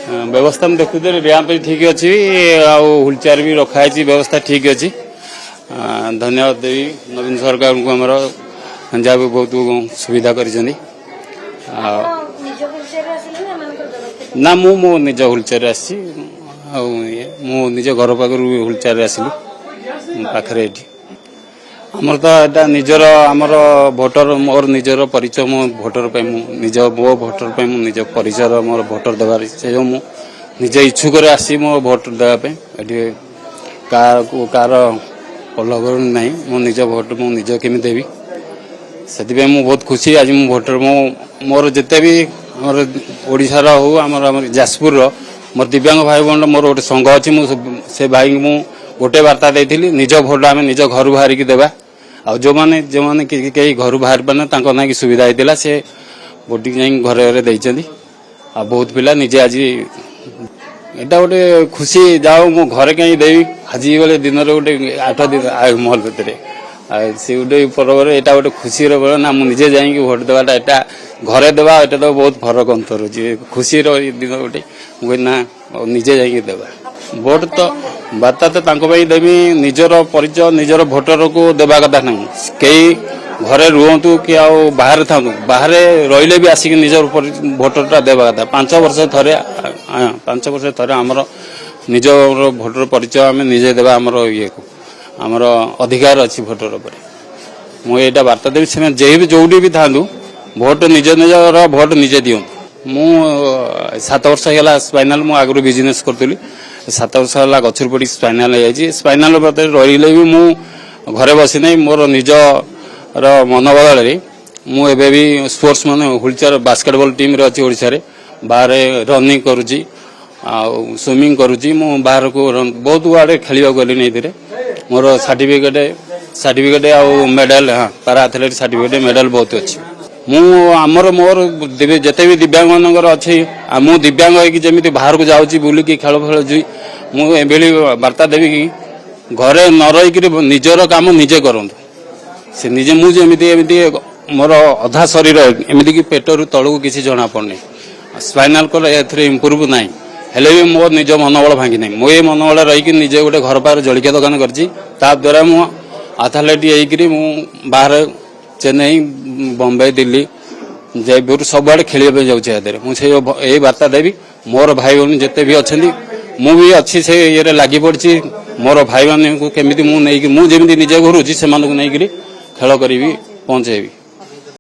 व्यवस्था में देखुते रैंप ठीक अच्छी व्हील चेयर भी रखाई व्यवस्था ठीक अच्छी। धन्यवाद देवी नवीन सरकार को आमर पंजाब बहुत सुविधा कर ना मो निज व्हील चेयर आसी निज घर पाखर व्हील चेयर आसली पाखे आमर तो यहाँ निजर आमर भोटर मोर निजर परिचय मो भोटर पे निज मो भोटर पे निज परिचय मोर भोटर देवार से जो निजे इच्छुक आसी मो भोट देवाई कार प्रलोभन ना मो निज भोट मो निज केमी देवी से बहुत खुशी आज मो भोटर मोर जिते भी आमर ओडिशार हो आमर जाजपुर मोर दिव्यांग भाई बहन मोर गोटे संघ अच्छी से भाई मु गोटे वार्ता देती निज भोट आम निज घर बाहर की देवा आ जो मैंने कई घर बाहर पाने ना सुविधा होता से भोट घर घर देती आ बहुत पिला निजे आज एटा गोटे खुशी जाओ मो घर कहीं देवी आज बेले दिन गोटे 8 दिन महल भितर से गोटे पर्व यहाँ गोटे खुशी बेल ना मुझे जाइए भोट देवाटा एटा घरे देवा एटा तो बहुत फरक अंतर अच्छे खुशी दिन गोटे मुझे ना निजे जाइए देवा भोट तो बार्ता तो देवी निजर परिचय निजर भोटर को देवा कथा ना कई घरे रुहतु कि बाहर था बाहर रही भी आसिक निजर भोटरटा देवा कथा 5 वर्ष थे 5 वर्ष थे आमर निज भोटर परिचय आम निजे देवा आमर ये को आमर अधिकार अच्छी भोटर पर मुझे बार्ता देवी से जो भी था भोट निज निजर भोट निजे दिंतु मु 7 वर्ष है स्पाइनाल मु आगु बिजनेस करी 7 वर्ष है गचर पड़ी स्पाइनाल हो स्पाइनाल रही भी मु घरे बसी ना मोर निजर मन बदल मुझे भी स्पोर्ट्स मान व्हील चेयर बास्केटबॉल टीम रे अच्छी ओडिशा रे बाहर रनिंग करुच्ची स्विमिंग करुच्ची मु बाहर को बहुत आड़े खेल गली मोर सर्टिफिकेट मेडल हाँ पारा एथलेट सर्टिफिकेट मेडल बहुत अच्छी मु आमर मोर जिते भी दिव्यांग मान अच्छी मु दिव्यांग होमती बाहर को जाऊँगी बुलिकी खेल खेलुची मुझे बार्ता देवी कि घरे न रहीकि निजर काम निजे करूँ से निजे मुझे मोर अधा शरीर एमती कि पेटर तलू किसी जना पड़नी स्पाइनाल कल इम्प्रूव ना हेले भी मो निज मनोबल भांगी ना मो ये मनोबल रहीकि निजे गोटे घर पाखे जलिया दुकान कर मु एथलेट होकर बाहर चेन्नई बम्बई दिल्ली जयपुर सब आड़े खेलने जाऊँ मुझे यही बार्ता देवी मोर भाई बहन जिते भी अच्छा मु भी अच्छी से ये लगी पड़ी मोर भाई मान को केमी मुझे निजे घूरुची से नहीं खेल करी पहुँचेबी।